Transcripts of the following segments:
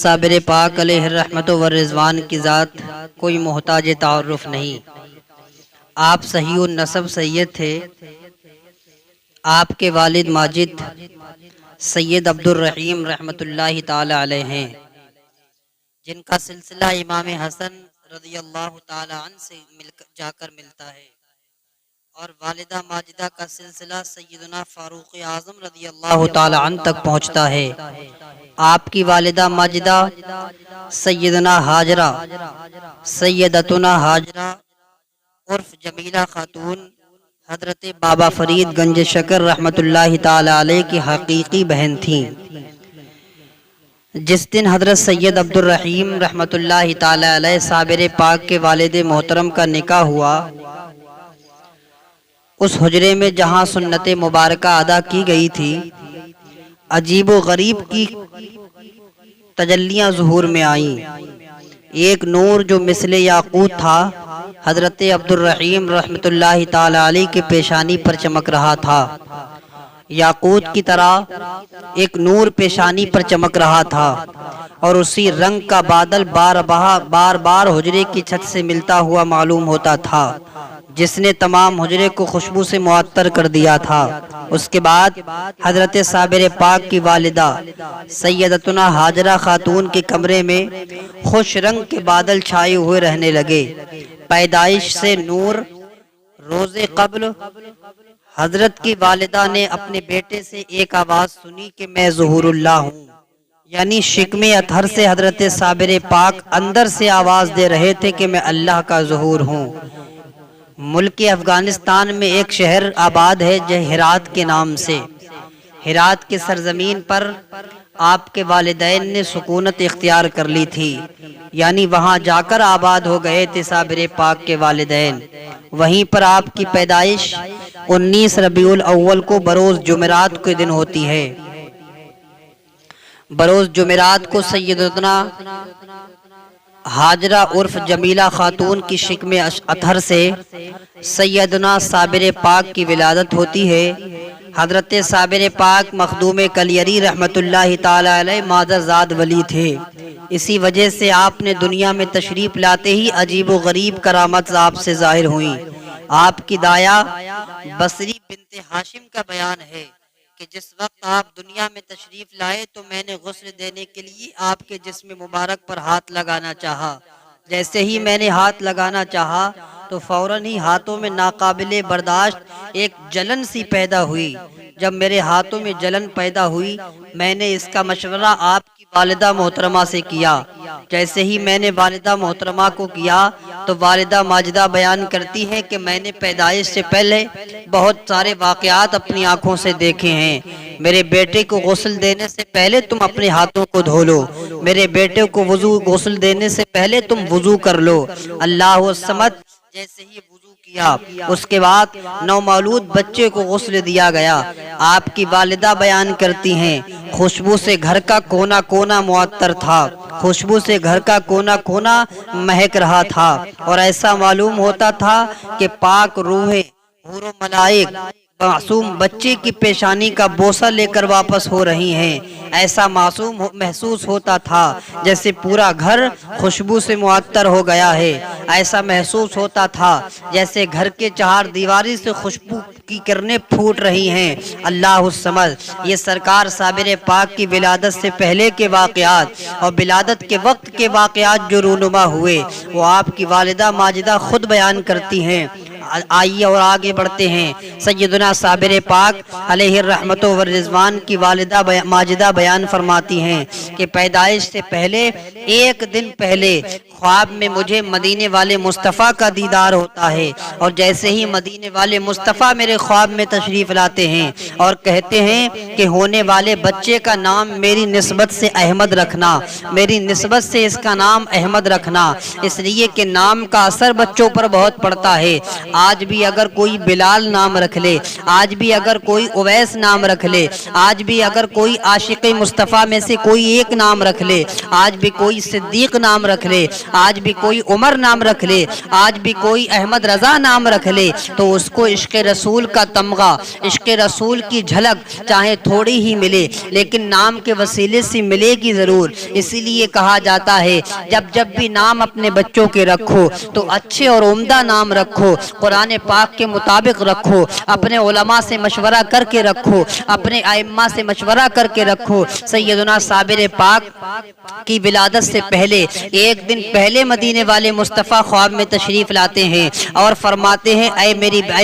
صابر پاک علیہ الرحمت و رضوان کی ذات کوئی محتاج تعارف نہیں۔ آپ صحیح النسب سید تھے۔ آپ کے والد ماجد سید عبد الرحیم رحمۃ اللہ تعالی علیہ ہیں، جن کا سلسلہ امام حسن رضی اللہ تعالی عنہ سے جا کر ملتا ہے، اور والدہ ماجدہ کا سلسلہ سیدنا فاروق اعظم رضی اللہ تعالی عنہ تک پہنچتا ہے۔ آپ کی والدہ ماجدہ سیدنا ہاجرہ، سیدتنا ہاجرہ عرف جمیلہ خاتون حضرت بابا فرید گنج شکر رحمۃ اللہ تعالی علیہ کی حقیقی بہن تھیں۔ جس دن حضرت سید عبد الرحیم رحمۃ اللہ تعالی علیہ صابر پاک کے والد محترم کا نکاح ہوا، اس حجرے میں جہاں سنت مبارکہ ادا کی گئی تھی، عجیب و غریب کی تجلیاں ظہور میں آئیں۔ ایک نور جو مثل یاقوت تھا حضرت عبد الرحیم رحمۃ اللہ تعالی علیہ کے پیشانی پر چمک رہا تھا۔ یاقوت کی طرح ایک نور پیشانی پر چمک رہا تھا، اور اسی رنگ کا بادل بار بار حجرے کی چھت سے ملتا ہوا معلوم ہوتا تھا، جس نے تمام حجرے کو خوشبو سے معطر کر دیا تھا۔ اس کے بعد حضرت صابر پاک کی والدہ سیدتنا ہاجرہ خاتون کے کمرے میں خوش رنگ کے بادل چھائے ہوئے رہنے لگے۔ پیدائش سے نور۔ روز قبل حضرت کی والدہ نے اپنے بیٹے سے ایک آواز سنی کہ میں ظہور اللہ ہوں، یعنی شکم اطہر سے حضرت صابر پاک اندر سے آواز دے رہے تھے کہ میں اللہ کا ظہور ہوں۔ ملک افغانستان میں ایک شہر آباد ہے ہرات کے نام سے۔ ہرات کی سرزمین پر آپ کے والدین نے سکونت اختیار کر لی تھی، یعنی وہاں جا کر آباد ہو گئے تھے صابر پاک کے والدین۔ وہیں پر آپ کی پیدائش 19 ربیع الاول کو بروز جمعرات کے دن ہوتی ہے۔ بروز جمعرات کو سیدتنا ہاجرہ عرف جمیلہ خاتون کی شکم اطہر سے سیدنا صابر پاک کی ولادت ہوتی ہے۔ حضرت صابر پاک مخدوم کلیری رحمۃ اللہ تعالی علیہ مادرزاد ولی تھے۔ اسی وجہ سے آپ نے دنیا میں تشریف لاتے ہی عجیب و غریب کرامت آپ سے ظاہر ہوئیں۔ آپ کی دایا بصری بنت ہاشم کا بیان ہے کہ جس وقت آپ دنیا میں تشریف لائے تو میں نے غسل دینے کے لیے آپ کے جسم مبارک پر ہاتھ لگانا چاہا۔ جیسے ہی میں نے ہاتھ لگانا چاہا تو فوراً ہی ہاتھوں میں ناقابل برداشت ایک جلن سی پیدا ہوئی۔ جب میرے ہاتھوں میں جلن پیدا ہوئی، میں نے اس کا مشورہ آپ کی والدہ محترمہ سے کیا۔ جیسے ہی میں نے والدہ محترمہ کو کیا تو والدہ ماجدہ بیان کرتی ہیں کہ میں نے پیدائش سے پہلے بہت سارے واقعات اپنی آنکھوں سے دیکھے ہیں۔ میرے بیٹے کو غسل دینے سے پہلے تم اپنے ہاتھوں کو دھو لو، میرے بیٹے کو غسل دینے سے پہلے تم وضو کر لو۔ اللہ الصمد جیسے ہی وضو کیا، اس کے بعد نومولود بچے کو غسل دیا گیا۔ آپ کی والدہ بیان کرتی ہیں خوشبو سے گھر کا کونا کونا معطر تھا، خوشبو سے گھر کا کونا کونا مہک رہا تھا، اور ایسا معلوم ہوتا تھا کہ پاک روحیں حور و ملائک معصوم بچے کی پیشانی کا بوسہ لے کر واپس ہو رہی ہیں۔ ایسا معصوم محسوس ہوتا تھا جیسے پورا گھر خوشبو سے معطر ہو گیا ہے۔ ایسا محسوس ہوتا تھا جیسے گھر کے چہار دیواری سے خوشبو کی کرنیں پھوٹ رہی ہیں۔ اللہ الصمد یہ سرکار صابر پاک کی ولادت سے پہلے کے واقعات اور ولادت کے وقت کے واقعات جو رونما ہوئے وہ آپ کی والدہ ماجدہ خود بیان کرتی ہیں۔ آئیے اور آگے بڑھتے ہیں۔ سیدنا صابر پاک علیہ الرحمت و رضوان کی والدہ ماجدہ بیان فرماتی ہیں کہ پیدائش سے پہلے ایک دن پہلے خواب میں مجھے مدینے والے مصطفیٰ کا دیدار ہوتا ہے، اور جیسے ہی مدینے والے مصطفیٰ میرے خواب میں تشریف لاتے ہیں اور کہتے ہیں کہ ہونے والے بچے کا نام میری نسبت سے احمد رکھنا، میری نسبت سے اس کا نام احمد رکھنا، اس لیے کہ نام کا اثر بچوں پر بہت پڑتا ہے۔ آج بھی اگر کوئی بلال نام رکھ لے، آج بھی اگر کوئی اویس نام رکھ لے، آج بھی اگر کوئی عاشق مصطفیٰ میں سے کوئی ایک نام رکھ لے، آج بھی کوئی صدیق نام رکھ لے، آج بھی کوئی عمر نام رکھ لے، آج بھی کوئی احمد رضا نام رکھ لے، تو اس کو عشق رسول کا تمغہ، عشق رسول کی جھلک چاہے تھوڑی ہی ملے لیکن نام کے وسیلے سے ملے گی ضرور۔ اسی لیے کہا جاتا ہے جب بھی نام اپنے بچوں کے رکھو تو اچھے اور عمدہ نام رکھو، قرآن پاک کے مطابق رکھو، اپنے علماء سے مشورہ کر کے رکھو، اپنے ائمہ سے مشورہ کر کے رکھو۔ سیدنا صابر پاک کی ولادت سے پہلے ایک دن پہلے مدینے والے مصطفیٰ خواب میں تشریف لاتے ہیں اور فرماتے ہیں اے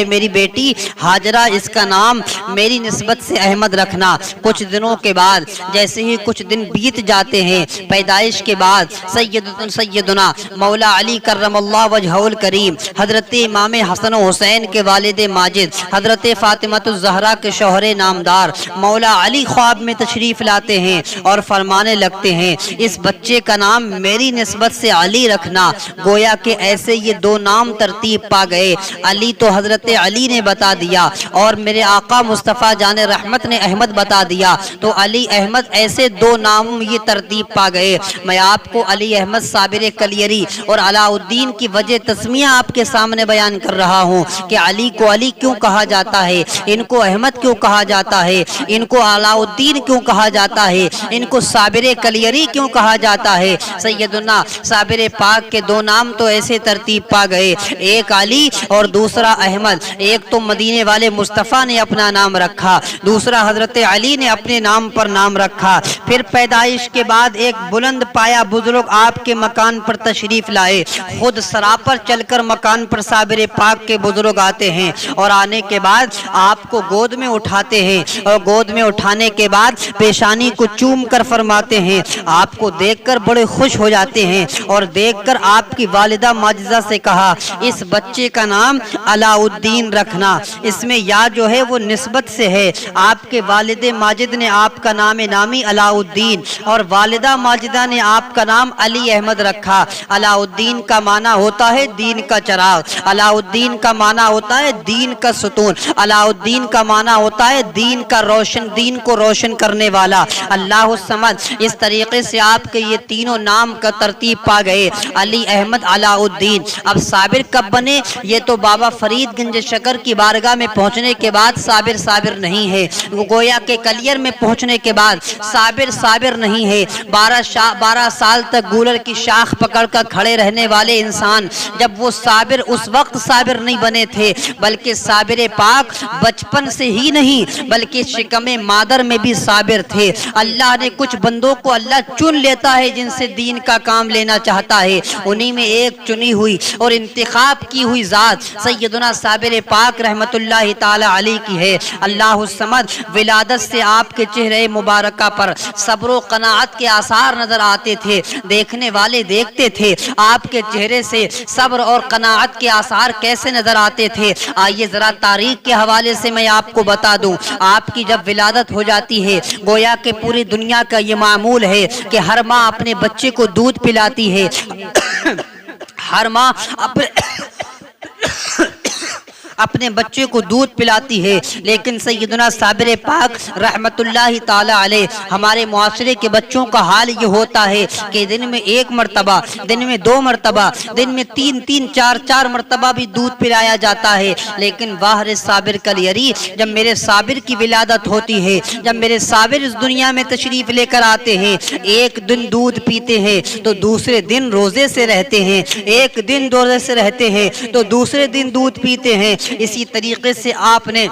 میری بیٹی ہاجرہ، اس کا نام میری نسبت سے احمد رکھنا۔ کچھ دنوں کے بعد جیسے ہی کچھ دن بیت جاتے ہیں، پیدائش کے بعد سیدنا مولا علی کرم اللہ وجہہ الکریم، حضرت امام حسن و حسین کے والد ماجد، حضرت فاطمہ الزہرا کے شوہر نامدار مولا علی خواب میں تشریف لاتے ہیں اور فرمانے لگتے ہیں اس بچے کا نام میری نسبت سے علی رکھنا۔ گویا کہ ایسے یہ دو نام ترتیب پا گئے، علی تو حضرت علی نے بتا دیا اور میرے آقا مصطفیٰ جان رحمت نے احمد بتا دیا، تو علی احمد ایسے دو نام یہ ترتیب پا گئے۔ میں آپ کو علی احمد صابر کلیری اور علاء الدین کی وجہ تسمیہ آپ کے سامنے بیان کر رہا ہوں کہ علی کو علی کیوں کہا جاتا ہے، ان کو احمد کیوں کہا جاتا ہے، ان کو علاء الدین کیوں کہا جاتا ہے، ان کو صابر کلیری کیوں کہا جاتا ہے۔ سیدنا صابر پاک کے دو نام تو ایسے ترتیب پا گئے، ایک علی اور دوسرا احمد۔ ایک تو مدینے والے مصطفیٰ نے اپنا نام رکھا، دوسرا حضرت علی نے اپنے نام پر نام رکھا۔ پھر پیدائش کے بعد ایک بلند پایا بزرگ آپ کے مکان پر تشریف لائے، خود سراپر چل کر مکان پر صابر پاک کے بزرگ آتے ہیں اور آنے کے بعد آپ کو گود میں اٹھاتے ہیں اور گود میں اٹھانے کے بعد پیشانی کو چوم کر فرماتے ہیں، آپ کو دیکھ کر بڑے خوش ہو جاتے ہیں اور دیکھ کر آپ کی والدہ ماجدہ سے کہا اس بچے کا نام علاء الدین رکھنا۔ اس میں یا جو ہے وہ نسبت سے ہے، آپ کے والد ماجد نے آپ کا نام نامی علاء الدین اور والدہ ماجدہ نے آپ کا نام علی احمد رکھا۔ علاء الدین کا معنی ہوتا ہے دین کا چراغ، علاء الدین کا معنی ہوتا ہے دین کا ستون، علاء الدین کا معنی ہوتا ہے دین کا روشن، دین کو روشن کرنے والا، اللہ الصمد۔ اس طریقے سے آپ کے یہ تینوں نام کا ترتیب پا گئے، علی احمد علاء الدین۔ اب صابر کب بنے؟ یہ تو بابا فرید گنج شکر کی بارگاہ میں پہنچنے کے بعد صابر نہیں ہے، گویا کہ کلیر میں پہنچنے کے بعد صابر نہیں ہے۔ 12 سال تک گولر کی شاخ پکڑ کر کھڑے رہنے والے انسان جب وہ صابر اس وقت صابر نہیں بنے تھے، بلکہ صابر پاک بچپن سے ہی نہیں بلکہ شکم مادر میں بھی صابر تھے۔ اللہ نے کچھ بندوں کو اللہ چن لیتا ہے جن سے دین کا کام لینا چاہتا ہے، انہی میں ایک چنی ہوئی اور انتخاب کی ہوئی ذات سیدنا صابر پاک رحمت اللہ تعالی علیہ کی ہے۔ اللہ الصمد۔ ولادت سے آپ کے چہرے مبارکہ پر صبر و قناعت کے آثار نظر آتے تھے، دیکھنے والے دیکھتے تھے آپ کے چہرے سے صبر اور قناعت کے آثار کیسے نظر آتے تھے۔ آئیے ذرا تاریخ کے حوالے سے میں آپ کو بتا دوں، آپ کی جب ولادت ہو جاتی ہے گویا کہ پوری دنیا کا یہ معمول ہے کہ ہر ماں اپنے بچے کو دودھ پلاتی ہے، ہر ماں اپنے بچے کو دودھ پلاتی ہے، لیکن سیدنا صابر پاک رحمت اللہ تعالی علیہ ہمارے معاشرے کے بچوں کا حال یہ ہوتا ہے کہ دن میں 1 مرتبہ، دن میں 2 مرتبہ، دن میں 3 4 مرتبہ بھی دودھ پلایا جاتا ہے۔ لیکن واہ رے صابر کلیری، جب میرے صابر کی ولادت ہوتی ہے، جب میرے صابر اس دنیا میں تشریف لے کر آتے ہیں، ایک دن دودھ پیتے ہیں تو دوسرے دن روزے سے رہتے ہیں، ایک دن روزے سے رہتے ہیں تو دوسرے دن دودھ پیتے ہیں۔ اسی طریقے سے آپ نے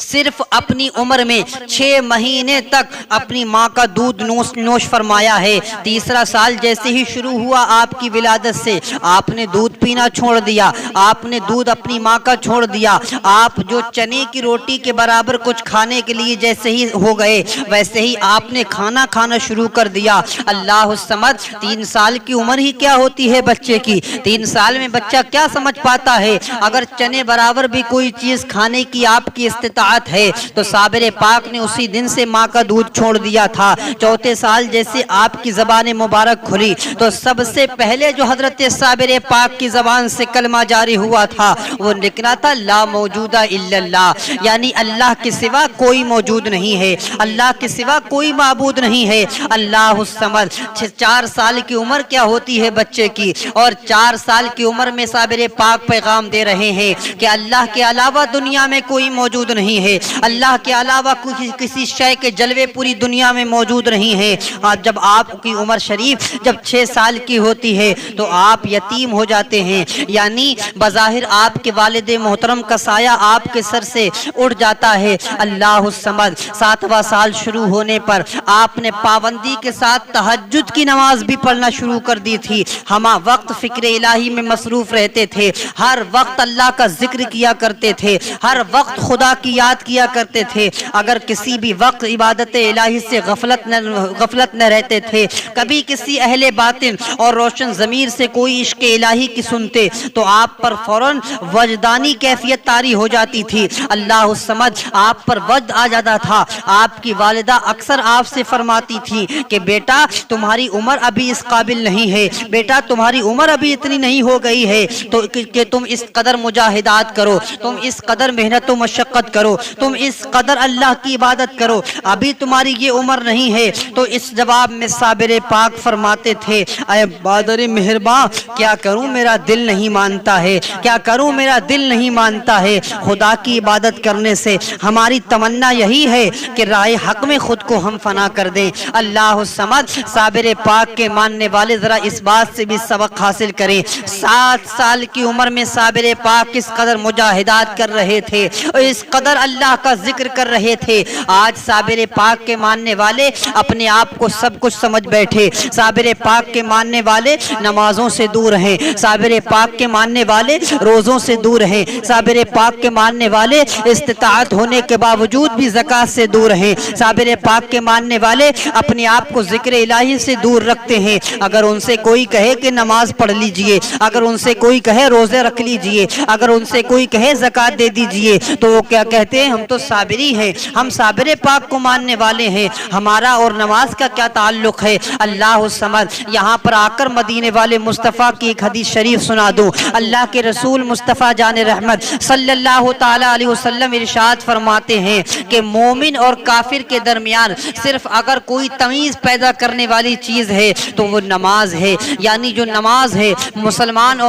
صرف اپنی عمر میں 6 مہینے تک اپنی ماں کا دودھ نوش فرمایا ہے۔ تیسرا سال جیسے ہی شروع ہوا آپ کی ولادت سے، آپ نے دودھ پینا چھوڑ دیا، آپ نے دودھ اپنی ماں کا چھوڑ دیا، آپ جو چنے کی روٹی کے برابر کچھ کھانے کے لیے جیسے ہی ہو گئے ویسے ہی آپ نے کھانا شروع کر دیا۔ اللہ الصمد۔ 3 سال کی عمر ہی کیا ہوتی ہے بچے کی، 3 سال میں بچہ کیا سمجھ پاتا ہے؟ اگر چنے برابر بھی کوئی چیز کھانے کی آپ کی استطاعت ہے تو صابر پاک نے اسی دن سے ماں کا دودھ چھوڑ دیا تھا۔ چوتھے سال جیسے آپ کی زبان مبارک کھلی تو سب سے پہلے جو حضرت صابر پاک کی زبان سے کلمہ جاری ہوا تھا وہ نکلا تھا لا موجود الا اللہ، یعنی اللہ کے سوا کوئی موجود نہیں ہے، اللہ کے سوا کوئی معبود نہیں ہے، اللہ الصمد۔ 4 سال کی عمر کیا ہوتی ہے بچے کی، اور 4 سال کی عمر میں صابر پاک پیغام دے رہے ہیں کہ اللہ کے علاوہ دنیا میں کوئی موجود نہیں ہے، اللہ کے علاوہ کسی شے کے جلوے پوری دنیا میں موجود نہیں ہے۔ جب آپ کی عمر شریف جب 6 سال کی ہوتی ہے تو آپ یتیم ہو جاتے ہیں، یعنی بظاہر آپ کے والد محترم کا سایہ آپ کے سر سے اڑ جاتا ہے۔ اللہ الصمد۔ 7واں سال شروع ہونے پر آپ نے پابندی کے ساتھ تہجد کی نماز بھی پڑھنا شروع کر دی تھی۔ ہمہ وقت فکر الہی میں مصروف رہتے تھے، ہر وقت اللہ کا ذکر کیا کرتے تھے، ہر وقت خدا کی یاد کیا کرتے تھے۔ اگر کسی بھی وقت عبادت الہی سے غفلت نہ رہتے تھے، کبھی کسی اہل باطن اور روشن ضمیر سے کوئی عشق الہی کی سنتے تو آپ پر فوراً وجدانی کیفیت طاری ہو جاتی تھی۔ اللہ الصمد۔ آپ پر وجد آ جاتا تھا۔ آپ کی والدہ اکثر آپ سے فرماتی تھی کہ بیٹا تمہاری عمر ابھی اس قابل نہیں ہے، بیٹا تمہاری عمر ابھی اتنی نہیں ہو گئی ہے تو کہ تم اس قدر مجاہدات کرو، تم اس قدر محنت و مشقت کرو، تم اس قدر اللہ کی عبادت کرو، ابھی تمہاری یہ عمر نہیں ہے۔ تو اس جواب میں صابر پاک فرماتے تھے اے بادر مہرباں کیا کروں میرا دل نہیں مانتا ہے، کیا کروں میرا دل نہیں مانتا ہے۔ خدا کی عبادت کرنے سے ہماری تمنا یہی ہے کہ راہ حق میں خود کو ہم فنا کر دیں۔ اللہ الصمد۔ صابر پاک کے ماننے والے ذرا اس بات سے بھی سبق حاصل کریں، 7 سال کی عمر میں صابر پاک کس قدر مجاہدات کر رہے تھے اور اس قدر اللہ کا ذکر کر رہے تھے۔ آج صابر پاک کے ماننے والے اپنے آپ کو سب کچھ سمجھ بیٹھے، صابر پاک کے ماننے والے نمازوں سے دور ہیں، صابر پاک کے ماننے والے روزوں سے دور ہیں، صابر پاک کے ماننے والے استطاعت ہونے کے باوجود بھی زکوٰۃ سے دور ہیں، صابر پاک کے ماننے والے اپنے آپ کو ذکر الہی سے دور رکھتے ہیں۔ اگر ان سے کوئی کہے کہ نماز پڑھ لیجئے، اگر ان سے کوئی کہے روزے رکھ لیجئے، اگر ان سے کوئی کہے زکوٰۃ دے دیجئے تو وہ کیا کہتے ہیں؟ ہم تو صابری ہیں، ہم صابر پاک کو ماننے والے ہیں، ہمارا اور نماز کا کیا تعلق ہے؟ اللہ الصمد۔ یہاں پر آ کر مدینے والے مصطفیٰ کی ایک حدیث شریف سنا دوں۔ اللہ کے رسول مصطفیٰ جان رحمت صلی اللہ تعالی علیہ وسلم ارشاد فرماتے ہیں کہ مومن اور کافر کے درمیان صرف اگر کوئی تمیز پیدا کرنے والی چیز ہے تو وہ نماز ہے، یعنی جو نماز ہے مسلمان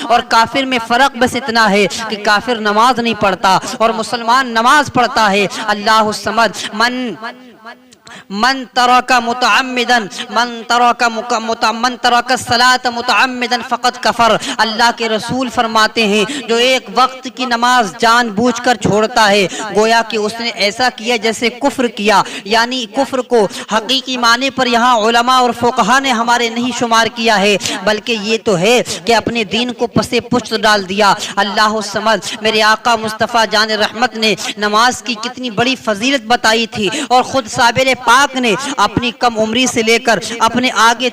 اور کافر میں فرق بس اتنا ہے کہ کافر نماز نہیں پڑھتا اور مسلمان نماز پڑھتا ہے۔ اللہ الصمد۔ من ترک الصلاۃ متعمدا فقد کفر۔ اللہ کے رسول فرماتے ہیں جو ایک وقت کی نماز جان بوجھ کر چھوڑتا ہے گویا کہ اس نے ایسا کیا جیسے کفر کیا، یعنی کفر کو حقیقی معنی پر یہاں علماء اور فقہا نے ہمارے نہیں شمار کیا ہے، بلکہ یہ تو ہے کہ اپنے دین کو پس پشت ڈال دیا۔ اللہ الصمد۔ میرے آقا مصطفیٰ جان رحمت نے نماز کی کتنی بڑی فضیلت بتائی تھی اور خود صابر پاک نے اپنی کم عمری سے لے کر اپنے آگے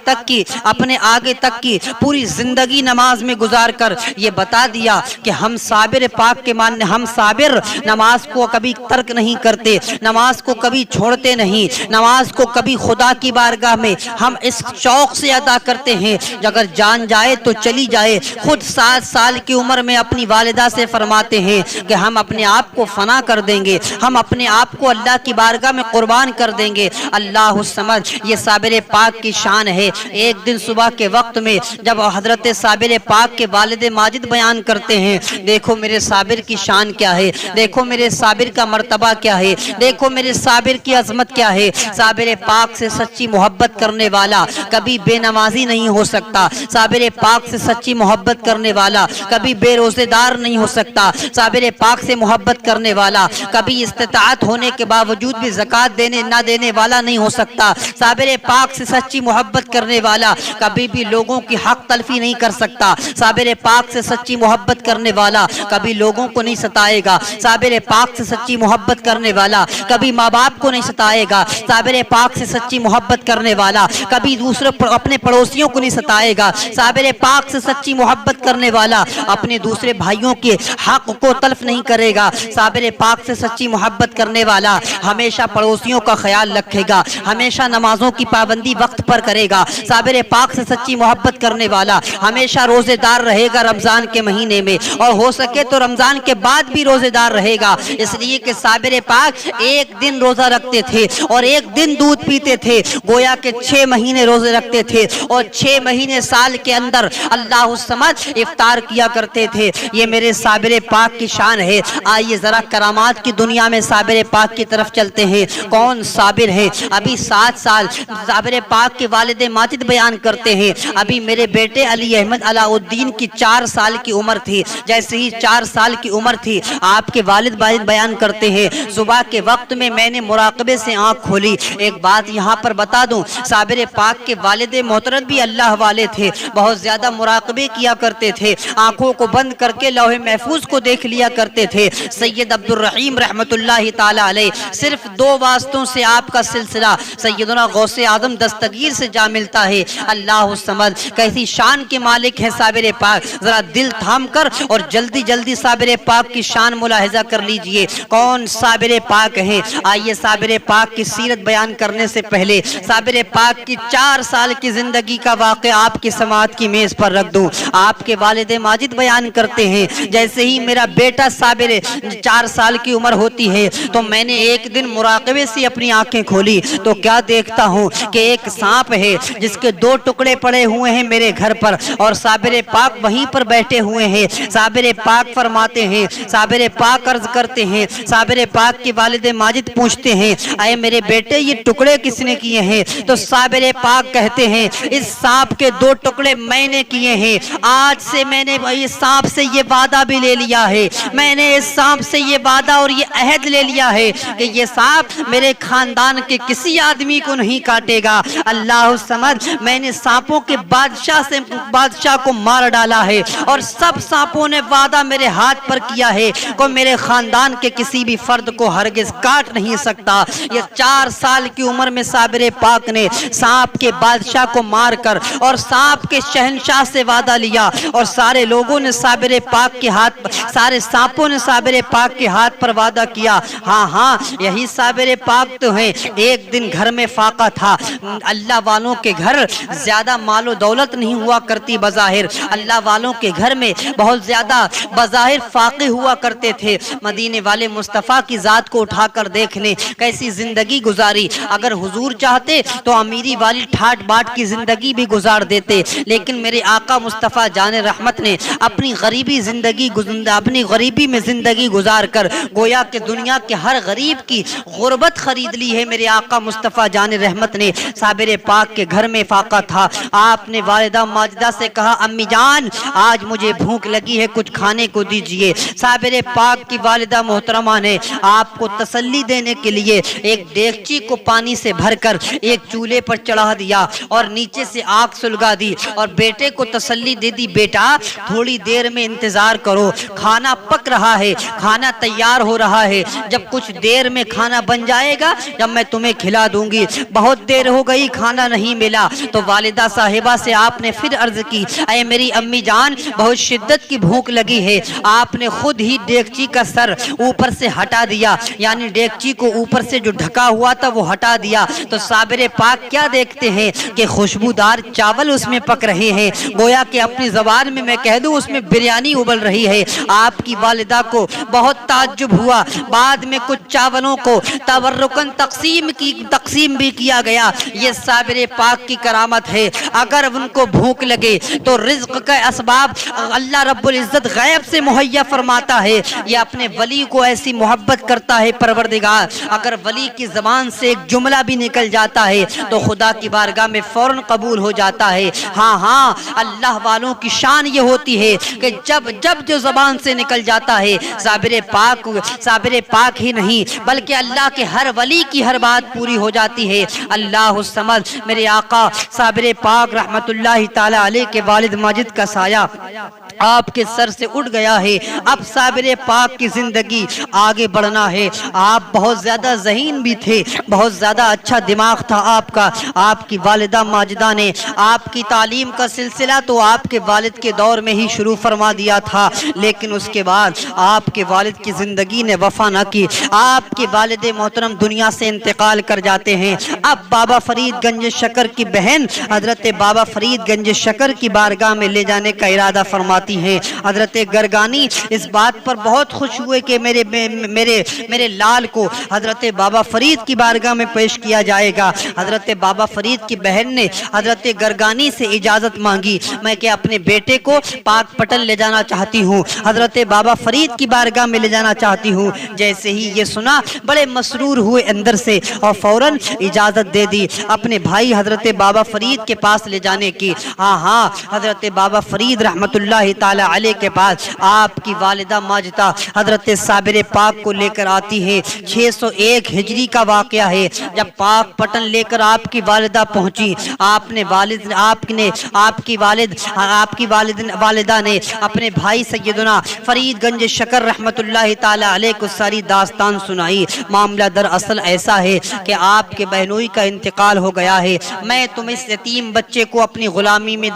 تک کی پوری زندگی نماز میں گزار کر یہ بتا دیا کہ ہم صابر پاک کے ماننے، ہم صابر نماز کو کبھی ترک نہیں کرتے، نماز کو کبھی چھوڑتے نہیں، نماز کو کبھی خدا کی بارگاہ میں ہم اس شوق سے ادا کرتے ہیں اگر جان جائے تو چلی جائے۔ خود 7 سال کی عمر میں اپنی والدہ سے فرماتے ہیں کہ ہم اپنے آپ کو فنا کر دیں گے، ہم اپنے آپ کو اللہ کی بارگاہ میں قربان کر دیں گے۔ اللہ الصمد۔ یہ صابر پاک کی شان ہے۔ ایک دن صبح کے وقت میں جب حضرت صابر پاک کے والد ماجد بیان کرتے ہیں دیکھو میرے صابر کی شان کیا ہے، دیکھو میرے صابر کا مرتبہ کیا ہے، دیکھو میرے صابر کی عظمت کیا ہے۔ صابر پاک سے سچی محبت کرنے والا کبھی بے نمازی نہیں ہو سکتا، صابر پاک سے سچی محبت کرنے والا کبھی بے روزے دار نہیں ہو سکتا، صابر پاک سے محبت کرنے والا کبھی استطاعت ہونے کے باوجود بھی زکوٰۃ نہ دینے کرنے والا نہیں ہو سکتا۔ صابر پاک سے سچی محبت کرنے والا کبھی بھی لوگوں کی حق تلفی نہیں کر سکتا۔ صابر پاک سے سچی محبت کرنے والا کبھی لوگوں کو نہیں ستائے گا۔ صابر پاک سے سچی محبت کرنے والا کبھی ماں باپ کو نہیں ستائے گا۔ صابر پاک سے سچی محبت کرنے والا کبھی اپنے پڑوسیوں کو نہیں ستائے گا۔ صابر پاک سے سچی محبت کرنے والا اپنے دوسرے بھائیوں کے حق کو تلف نہیں کرے گا۔ صابر پاک سے سچی محبت کرنے والا ہمیشہ پڑوسیوں کا خیال رکھے گا، ہمیشہ نمازوں کی پابندی وقت پر کرے گا۔ صابر پاک سے سچی محبت کرنے والا ہمیشہ روزے دار رہے گا رمضان کے مہینے میں، اور ہو سکے تو رمضان کے بعد بھی روزے دار رہے گا، اس لیے کہ صابر پاک ایک دن روزہ رکھتے تھے اور ایک دن دودھ پیتے تھے، گویا کہ 6 مہینے روزے رکھتے تھے اور 6 مہینے سال کے اندر اللہ الصمد افطار کیا کرتے تھے۔ یہ میرے صابر پاک کی شان ہے۔ آئیے ذرا کرامات کی دنیا میں صابر پاک کی طرف چلتے ہیں۔ کون صابر ہے؟ ابھی 7 سال صابر پاک کے والد ماجد بیان کرتے ہیں، ابھی میرے بیٹے علی احمد علاء الدین کی 4 سال کی عمر تھی، جیسے ہی 4 سال کی عمر تھی آپ کے والد بیان کرتے ہیں صبح کے وقت میں نے مراقبے سے آنکھ کھولی۔ ایک بات یہاں پر بتا دوں، صابر پاک کے والد محترم بھی اللہ والے تھے، بہت زیادہ مراقبے کیا کرتے تھے، آنکھوں کو بند کر کے لوح محفوظ کو دیکھ لیا کرتے تھے۔ سید عبد الرحیم رحمت اللہ تعالی علیہ، صرف 2 واسطوں سے آپ کا سلسلہ سیدنا غوث اعظم دستگیر سے جا ملتا ہے۔ اللہ الصمد، کیسی شان کے مالک ہیں صابر پاک، ذرا دل تھام کر اور جلدی جلدی صابر پاک کی شان ملاحظہ کر لیجئے۔ کون صابر پاک ہیں؟ آئیے صابر پاک کی سیرت بیان کرنے سے پہلے صابر پاک کی 4 سال کی زندگی کا واقعہ آپ کی سماعت کی میز پر رکھ دوں۔ آپ کے والد ماجد بیان کرتے ہیں، جیسے ہی میرا بیٹا صابر 4 سال کی عمر ہوتی ہے تو میں نے ایک دن مراقبے سے اپنی آنکھیں کھولی تو کیا دیکھتا ہوں کہ ایک سانپ ہے جس کے 2 ٹکڑے پڑے ہوئے ہیں میرے گھر پر، اور صابر پاک وہیں پر بیٹھے ہوئے ہیں۔ صابر پاک فرماتے ہیں، صابر پاک عرض کرتے ہیں، صابر پاک کے والد ماجد پوچھتے ہیں اے میرے بیٹے یہ ٹکڑے کس نے کیے ہیں؟ تو صابر پاک کہتے ہیں اس سانپ کے 2 ٹکڑے میں نے کیے ہیں، آج سے میں نے اس سانپ سے یہ وعدہ بھی لے لیا ہے، میں نے اس سانپ سے یہ وعدہ اور یہ عہد لے لیا ہے کہ یہ سانپ میرے خاندان کے کسی آدمی کو نہیں کاٹے گا۔ اللہ الصمد، میں نے سانپوں کے بادشاہ کو مار ڈالا ہے اور سب سانپوں نے وعدہ میرے ہاتھ پر کیا ہے کہ میرے خاندان کے کسی بھی فرد کو ہرگز کاٹ نہیں سکتا۔ یہ 4 سال کی عمر میں صابر پاک نے سانپ کے بادشاہ کو مار کر اور سانپ کے شہنشاہ سے وعدہ لیا، اور سارے لوگوں نے صابر پاک کے ہاتھ پر، سارے سانپوں نے صابر پاک کے ہاتھ پر وعدہ کیا۔ ہاں یہی صابر پاک تو ہیں۔ ایک دن گھر میں فاقہ تھا، اللہ والوں کے گھر زیادہ مال و دولت نہیں ہوا کرتی بظاہر، اللہ والوں کے گھر میں بہت زیادہ بظاہر فاقے ہوا کرتے تھے۔ مدینے والے مصطفیٰ کی ذات کو اٹھا کر دیکھ لیں کیسی زندگی گزاری، اگر حضور چاہتے تو امیری والی ٹھاٹ باٹ کی زندگی بھی گزار دیتے، لیکن میرے آقا مصطفیٰ جان رحمت نے اپنی غریبی میں زندگی گزار کر گویا کہ دنیا کے ہر غریب کی غربت خرید لی ہے۔ میرے آقا مصطفیٰ جان رحمت نے صابر پاک کے گھر میں فاقہ تھا، آپ نے والدہ ماجدہ سے کہا امی جان آج مجھے بھوک لگی ہے، کچھ کھانے کو دیجئے۔ صابر پاک کی والدہ محترمہ نے آپ کو تسلی دینے کے لیے ایک دیگچی کو پانی سے بھر کر ایک چولہے پر چڑھا دیا اور نیچے سے آگ سلگا دی اور بیٹے کو تسلی دے دی، بیٹا تھوڑی دیر میں انتظار کرو، کھانا پک رہا ہے، کھانا تیار ہو رہا ہے، جب کچھ دیر میں کھانا بن جائے گا جب میں تمہیں کھلا دوں گی۔ بہت دیر ہو گئی، کھانا نہیں ملا تو والدہ صاحبہ سے آپ نے پھر عرض کی اے میری امی جان بہت شدت کی بھوک لگی ہے۔ آپ نے خود ہی دیگچی کا سر اوپر سے ہٹا دیا، یعنی دیگچی کو اوپر سے جو ڈھکا ہوا تھا وہ ہٹا دیا، تو صابر پاک کیا دیکھتے ہیں کہ خوشبودار چاول اس میں پک رہے ہیں، گویا کہ اپنی زبان میں کہہ دوں اس میں بریانی ابل رہی ہے۔ آپ کی والدہ کو بہت تعجب ہوا، بعد میں کچھ چاولوں کو تبرکن تقسیم بھی کیا گیا۔ یہ صابر پاک کی کرامت ہے، اگر ان کو بھوک لگے تو رزق کا اسباب اللہ رب العزت غیب سے مہیا فرماتا ہے، یہ اپنے ولی کو ایسی محبت کرتا ہے پروردگار، اگر ولی کی زبان سے ایک جملہ بھی نکل جاتا ہے تو خدا کی بارگاہ میں فوراً قبول ہو جاتا ہے۔ ہاں اللہ والوں کی شان یہ ہوتی ہے کہ جب جو زبان سے نکل جاتا ہے، صابر پاک ہی نہیں بلکہ اللہ کے ہر ولی کی ہر بعد پوری ہو جاتی ہے۔ اللہ الصمد میرے آقا صابر پاک رحمت اللہ تعالی علیہ کے والد ماجد کا سایہ آپ کے سر سے اٹھ گیا ہے۔ اب صابر پاک کی زندگی آگے بڑھنا ہے۔ آپ بہت زیادہ ذہین بھی تھے، بہت زیادہ اچھا دماغ تھا آپ کا۔ آپ کی والدہ ماجدہ نے آپ کی تعلیم کا سلسلہ تو آپ کے والد کے دور میں ہی شروع فرما دیا تھا، لیکن اس کے بعد آپ کے والد کی زندگی نے وفا نہ کی۔ آپ کے والد محترم دنیا سے انتقال کر جاتے ہیں۔ اب بابا فرید گنج شکر کی بہن حضرت بابا فرید گنج شکر کی بارگاہ میں لے جانے کا ارادہ فرماتی ہیں۔ حضرت گرگانی اس بات پر بہت خوش ہوئے کہ میرے لال کو حضرت بابا فرید کی بارگاہ میں پیش کیا جائے گا۔ حضرت بابا فرید کی بہن نے حضرت گرگانی سے اجازت مانگی، میں کہ اپنے بیٹے کو پاک پٹن لے جانا چاہتی ہوں، حضرت بابا فرید کی بارگاہ میں لے جانا چاہتی ہوں۔ جیسے ہی یہ سنا بڑے مسرور ہوئے اندر سے اور فوراً اجازت دے دی اپنے بھائی حضرت بابا فرید کے پاس لے جانے کی۔ ہاں حضرت بابا فرید رحمت اللہ تعالی علیہ کے پاس آپ کی والدہ ماجدہ حضرت صابر پاک کو لے کر آتی ہے۔ 601 ہجری کا واقعہ ہے، جب پاک پٹن لے کر آپ کی والدہ پہنچی، والدہ نے اپنے بھائی سیدنا فرید گنج شکر رحمت اللہ تعالی علیہ کو ساری داستان سنائی۔ معاملہ دراصل ایسا ہے کہ آپ کے بہنوئی کا انتقال ہو گیا ہے، میں تم اس یتیم بچے کو اپنی غلامی میں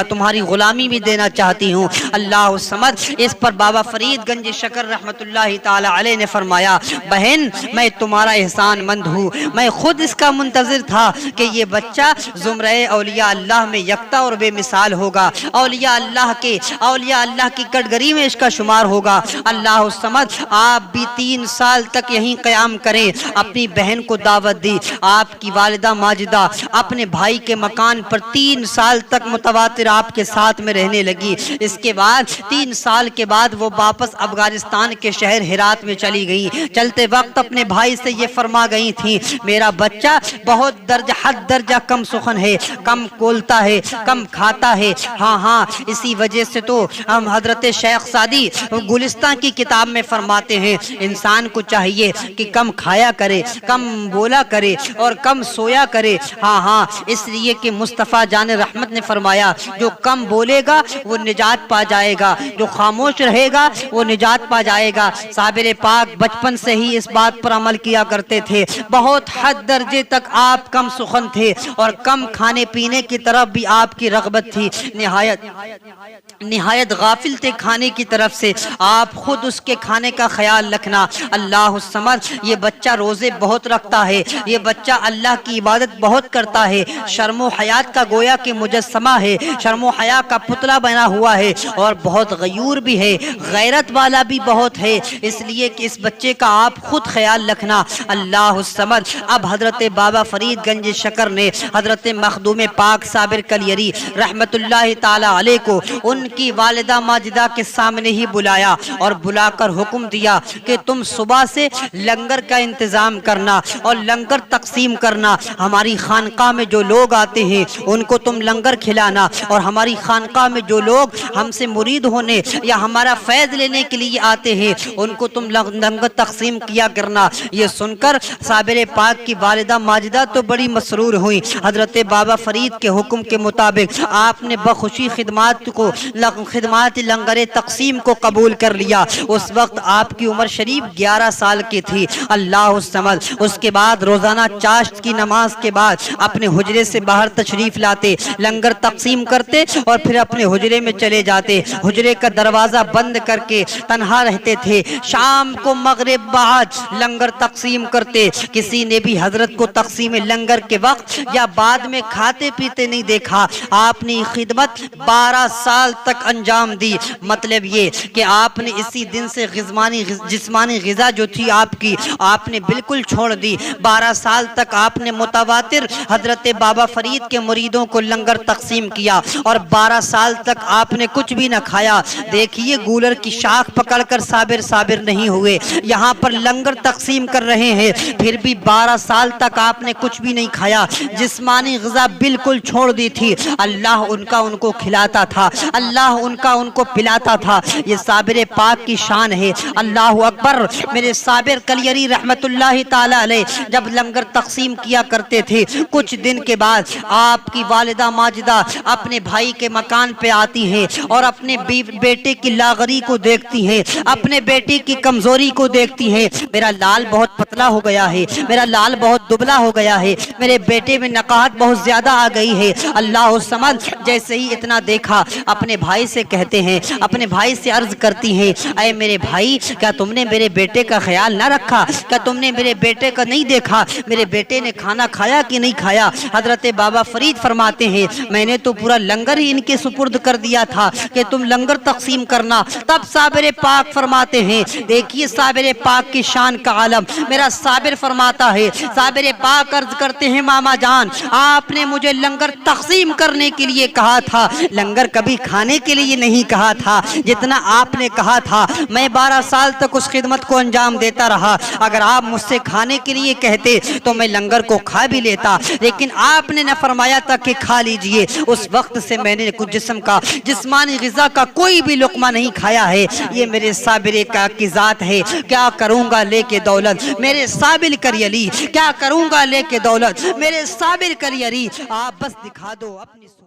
تمہاری غلامی میں دینا چاہتی ہوں۔ اللہ الصمد اس پر بابا فرید گنج شکر رحمت اللہ تعالی علیہ نے فرمایا، بہن میں تمہارا احسان مند ہوں، میں خود اس کا منتظر تھا کہ یہ بچہ زمرہ اولیاء اللہ میں یکتا اور بے مثال ہوگا، اولیاء اللہ کی کٹگری میں اس کا شمار ہوگا۔ اللہ الصمد آپ بھی 3 سال تک یہیں قیام کریں۔ اپنی بہن کو دعوت دی، آپ کی والدہ ماجدہ اپنے بھائی کے مکان پر 3 سال تک متواتر آپ کے ساتھ میں رہنے لگی۔ اس کے بعد 3 سال کے بعد وہ واپس افغانستان کے شہر ہرات میں چلی گئی۔ چلتے وقت اپنے بھائی سے یہ فرما گئی تھی، میرا بچہ بہت حد درجہ کم سخن ہے، کم کولتا ہے، کم کھاتا ہے۔ ہاں اسی وجہ سے تو ہم حضرت شیخ سعدی گلستان کی کتاب میں فرماتے ہیں، انسان کو چاہیے کہ کم کھایا کرے، کم بولا کرے اور کم سویا کرے۔ ہاں اس لیے کہ مصطفیٰ جان رحمت نے فرمایا، جو کم بولے گا وہ نجات پا جائے گا، جو خاموش رہے گا وہ نجات پا جائے گا۔ صابر پاک بچپن سے ہی اس بات پر عمل کیا کرتے تھے، بہت حد درجے تک آپ کم سخن تھے اور کم کھانے پینے کی طرف بھی آپ کی رغبت تھی، نہایت غافل تھے کھانے کی طرف سے، آپ خود اس کے کھانے کا خیال رکھنا۔ اللہ الصمد یہ بچہ روزے بہت رکھتا ہے، یہ بچہ اللہ کی عبادت بہت کرتا ہے، شرم و حیات کا گویا کہ مجسمہ ہے، شرم و حیا کا پتلا بنا ہوا ہے اور بہت غیور بھی ہے، غیرت والا بھی بہت ہے، اس لیے کہ اس بچے کا آپ خود خیال رکھنا۔ اللہ الصمد اب حضرت بابا فرید گنج شکر نے حضرت مخدوم پاک صابر کلیری رحمت اللہ تعالی علیہ کو ان کی والدہ ماجدہ کے سامنے ہی بلایا اور بلا کر حکم دیا کہ تم صبح سے لنگر کا انتظام کرنا اور لنگر تقسیم کرنا، ہماری خانقاہ میں جو لوگ آتے ہیں ان کو تم لنگر کھلانا، اور ہماری خانقاہ میں جو لوگ ہم سے مرید ہونے یا ہمارا فیض لینے کے لیے آتے ہیں ان کو تم لنگر تقسیم کیا کرنا۔ یہ سن کر صابر پاک کی والدہ ماجدہ تو بڑی مسرور ہوئی۔ حضرت بابا فرید کے حکم کے مطابق آپ نے بخوشی خدمات لنگر تقسیم کو قبول کر لیا۔ اس وقت آپ کی عمر شریف 11 سال کی تھی۔ اللہ الصمد اس کے بعد روزانہ چاشت کی نماز کے بعد اپنے حجرے سے باہر تشریف لاتے، لنگر تقسیم کرتے اور پھر اپنے حجرے میں چلے جاتے، حجرے کا دروازہ بند کر کے تنہا رہتے تھے۔ شام کو مغرب بعد لنگر تقسیم کرتے، کسی نے بھی حضرت کو تقسیم لنگر کے وقت یا بعد میں کھاتے پیتے نہیں دیکھا۔ آپ نے خدمت 12 سال تک انجام دی، مطلب یہ کہ آپ نے اسی دن سے جسمانی غذا جو تھی آپ نے بالکل چھوڑ دی۔ 12 سال تک آپ نے متواتر حضرت بابا فرید کے مریدوں کو لنگر تقسیم کیا اور 12 سال تک آپ نے کچھ بھی نہ کھایا۔ دیکھیے گولر کی شاخ پکڑ کر صابر نہیں ہوئے، یہاں پر لنگر تقسیم کر رہے ہیں، پھر بھی 12 سال تک آپ نے کچھ بھی نہیں کھایا، جسمانی غذا بالکل چھوڑ دی تھی۔ اللہ ان کو کھلاتا تھا، اللہ ان کو پلاتا تھا۔ یہ صابر پاک کی شان ہے۔ اللہ اکبر۔ میرے صابر کلیری رحمت اللہ تعالی علیہ جب لنگر تقسیم کیا کرتے تھے، کچھ دن کے بعد آپ کی والدہ ماجدہ اپنے بھائی کے مکان پہ آتی ہیں اور اپنے بیٹے کی لاغری کو دیکھتی ہیں، اپنے بیٹے کی کمزوری کو دیکھتی ہیں۔ میرا لال بہت پتلا ہو گیا ہے، میرا لال بہت دبلا ہو گیا ہے، میرے بیٹے میں نقاہت بہت زیادہ آ گئی ہے۔ اللہ الصمد جیسے ہی اتنا دیکھا اپنے بھائی سے کہتے ہیں، اپنے بھائی سے عرض کرتی ہیں، اے میرے بھائی کیا تم نے میرے بیٹے کا خیال نہ رکھا؟ کیا تم نے میرے بیٹے کا نہیں دیکھا؟ میرے بیٹے نے کھانا کھایا کہ نہیں کھایا؟ حضرت بابا فرید فرماتے ہیں میں نے تو پورا لنگر ہی ان کے سپرد کر دیا تھا کہ تم لنگر تقسیم کرنا۔ تب صابر پاک فرماتے ہیں، دیکھیے صابر پاک کی شان کا عالم، میرا صابر فرماتا ہے، صابر پاک عرض کرتے ہیں ماما جان آپ نے مجھے لنگر تقسیم کرنے کے لیے کہا تھا، لنگر کبھی کھانے کے لیے نہیں کہا تھا۔ جتنا آپ نے کہا تھا میں 12 سال تک اس خدمت کو انجام دیتا رہا، اگر آپ مجھ سے کھانے کے لیے کہتے تو میں لنگر کو کھا بھی لیتا، لیکن آپ نے نہ فرمایا تھا کہ کھا لیجئے۔ اس وقت سے میں نے کچھ جسم کا جسمانی غذا کا کوئی بھی لقمہ نہیں کھایا ہے۔ یہ میرے صابر کا کی ذات ہے، کیا کروں گا لے کے دولت میرے صابر کری علی، کیا کروں گا لے کے دولت میرے صابر کری علی۔ آپ بس دکھا دو اپنی صورت۔